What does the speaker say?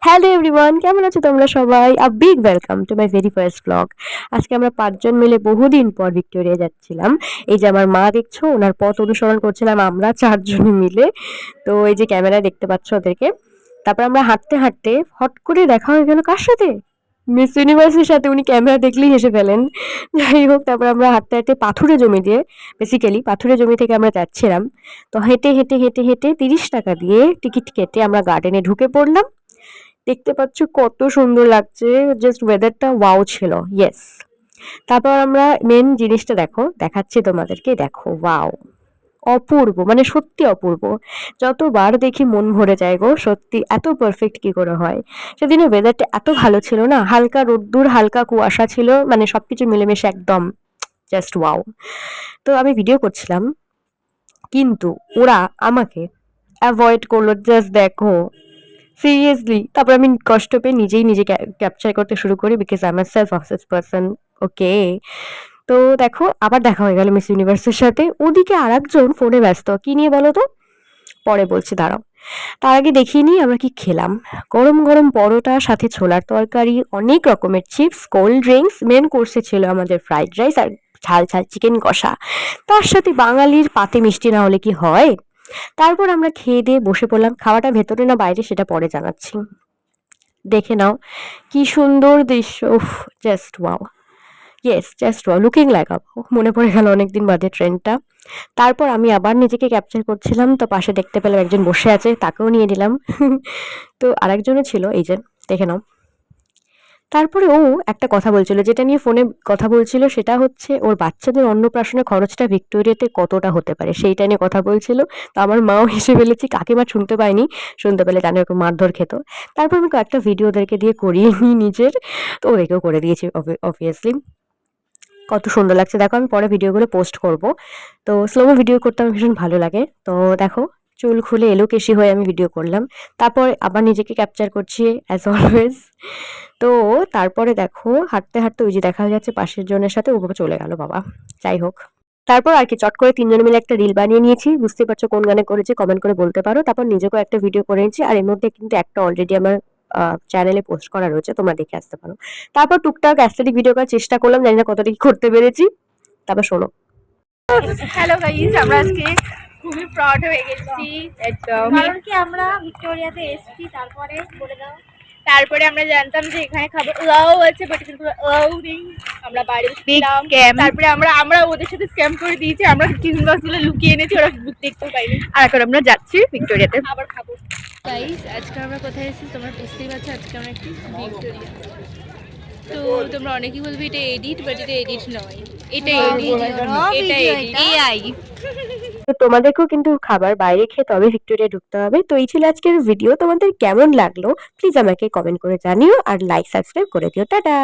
Hello everyone, কেমন আছো তোমরা সবাই? Big welcome to my very first blog. আজকে আমরা ৫ জন মিলে বহুদিন পর ভিক্টোরিয়া যাচ্ছিলাম। এই যে আমার মা দেখছো, ওনার পথ অনুসরণ করছিলাম আমরা ৪ জনে মিলে। তো এই যে ক্যামেরায় দেখতে পাচ্ছ ওদেরকে। তারপর আমরা হাঁটতে, হাঁটতে হট করে দেখা হয়ে গেল কার সাথে? মিস ইউনিভার্সের সাথে। উনি ক্যামেরা দেখলেই হেসে ফেলেন। যাই হোক, তারপর আমরা হাঁটতে, হাঁটতে পাথুরে জমি দিয়ে বেসিক্যালি পাথুরে জমি থেকে আমরা যাচ্ছিলাম। তো হেঁটে, হেঁটে, হেঁটে, হেঁটে ৳৩০ দিয়ে টিকিট কেটে আমরা গার্ডেনে ঢুকে পড়লাম। দেখতে পাচ্ছ কত সুন্দর লাগছে, জাস্ট ওয়েদারটা ওয়াও ছিল। ইয়েস। তারপর আমরা মেন জিনিসটা দেখাচ্ছি তোমাদেরকে, দেখো ওয়াও, অপূর্ব, মানে সত্যি অপূর্ব। যতবার দেখি মন ভরে যায় গো, সত্যি এত পারফেক্ট কি করে হয়। সেদিনের ওয়েদারটা এত ভালো ছিল না, হালকা রোদ্দুর হালকা কুয়াশা ছিল, মানে সবকিছু মিলেমিশে একদম জাস্ট ওয়াও। তো আমি ভিডিও করছিলাম, কিন্তু ওরা আমাকে অ্যাভয়েড করলো, জাস্ট দেখো, সিরিয়াসলি। তারপর আমি কষ্ট পেয়ে নিজে ক্যাপচার করতে শুরু করি, because I am a self obsessed person. Okay. তো দেখো, আবার দেখা হয়ে গেল মিস ইউনিভার্সের সাথে। ওদিকে আরেকজন ফোনে ব্যস্ত, কি নিয়ে বলো তো? পরে বলছি, দাঁড়াও। তার আগে দেখিয়ে নিই আমরা কি খেলাম। গরম গরম পরোটা, সাথে ছোলার তরকারি, অনেক রকমের চিপস, কোল্ড ড্রিঙ্কস। মেন কোর্সে ছিল আমাদের ফ্রাইড রাইস আর ঝাল ঝাল চিকেন কষা। তার সাথে বাঙালির পাতে মিষ্টি না হলে কি হয়। তারপর আমরা খেয়ে দিয়ে বসে পড়লাম। খাওয়াটা ভেতরে না বাইরে সেটা পরে জানাচ্ছি। দেখে নাও কি সুন্দর দৃশ্য, উফ, just wow. Yes, just wow, looking like up. মনে পড়ে গেল অনেকদিন বাদে ট্রেনটা। তারপর আমি আবার নিজেকে ক্যাপচার করছিলাম, তো পাশে দেখতে পেলাম একজন বসে আছে, তাকেও নিয়ে নিলাম। তো আরেকজনও ছিল, এই যে দেখে নাও। তারপরে ও একটা কথা বলছিল, যেটা নিয়ে ফোনে কথা বলছিল সেটা হচ্ছে ওর বাচ্চাদের অন্নপ্রাশনের খরচটা ভিক্টোরিয়াতে কতটা হতে পারে, সেইটা নিয়ে কথা বলছিল। তো আমার মাও হেসে ফেলেছি, কাকিমা শুনতে পায়নি, শুনতে পেলে জানে ওকে মারধর খেত। তারপর আমি কয়েকটা ভিডিও ওদেরকে দিয়ে করিয়ে নিই নিজের, তো ওদেরকেও করে দিয়েছি অবভিয়াসলি। কত সুন্দর লাগছে দেখো, আমি পরে ভিডিওগুলো পোস্ট করব। তো স্লোমো ভিডিও করতে আমার ভীষণ ভালো লাগে। তো দেখো, চুল খুলে এলোকেশি হয়ে আমি ভিডিও করলাম। তারপর আবার নিজেকে ক্যাপচার করছি অ্যাজ অলওয়েজ। তো তারপরে দেখো, হাঁটতে, হাঁটতে ওই যে দেখা যাচ্ছে পাশের জনের সাথে ও চলে গেল বাবা। যাই হোক। তারপর আর কি চট করে ৩ জনে মিলে একটা রিল বানিয়ে নিয়েছি। বুঝতেই পারছো কোন গানে করেছি, কমেন্ট করে বলতে পারো। তারপর নিজেকেও একটা ভিডিও করে নিয়েছি। আর এর মধ্যে কিন্তু একটা অলরেডি আমার চ্যানেলে পোস্ট করা রয়েছে, তোমরা দেখে আসতে পারো। তারপর টুকটাক অ্যাস্থেটিক ভিডিও করার চেষ্টা করলাম, জানি না কতটা কি করতে পেরেছি। তারপর শোনো। হ্যালো গাইস, আমরা আজকে খুবই প্রাউড হয়ে গেছি। কারণ কি আমরা ভিক্টোরিয়াতে এসেছি। তারপরে বলে দাও। তারপরে আমরা জানতাম যে এখানে খাবার লাউ আছে, বাট কিন্তু লাউ নেই। আমরা বাইরে ছিলাম, তারপরে আমরা ওদের সাথে স্ক্যাম করে দিয়েছি। আমরা টিফিন বক্সগুলো লুকিয়ে এনেছি, ওরা দেখতেও পাইনি। আর এখন আমরা যাচ্ছি ভিক্টোরিয়াতে, আবার খাবো। গাইস, আজকে আমরা কোথায় এসেছি তোমরা বুঝতেই পারছো। আজকে আমরা একটি ভিক্টোরিয়া। তো তোমরা অনেকেই বলবে এটা এডিট, বাট এটা এডিট নয়, এটা এডিট, এটা এআই। তো তোমাদেরকেও কিন্তু খাবার বাইরে খেয়ে তবে ভিক্টোরিয়া ঢুকতে হবে। তো এই ছিল আজকের ভিডিও। তোমাদের কেমন লাগলো প্লিজ আমাকে কমেন্ট করে জানিও, আর লাইক সাবস্ক্রাইব করে দিও। টাটা।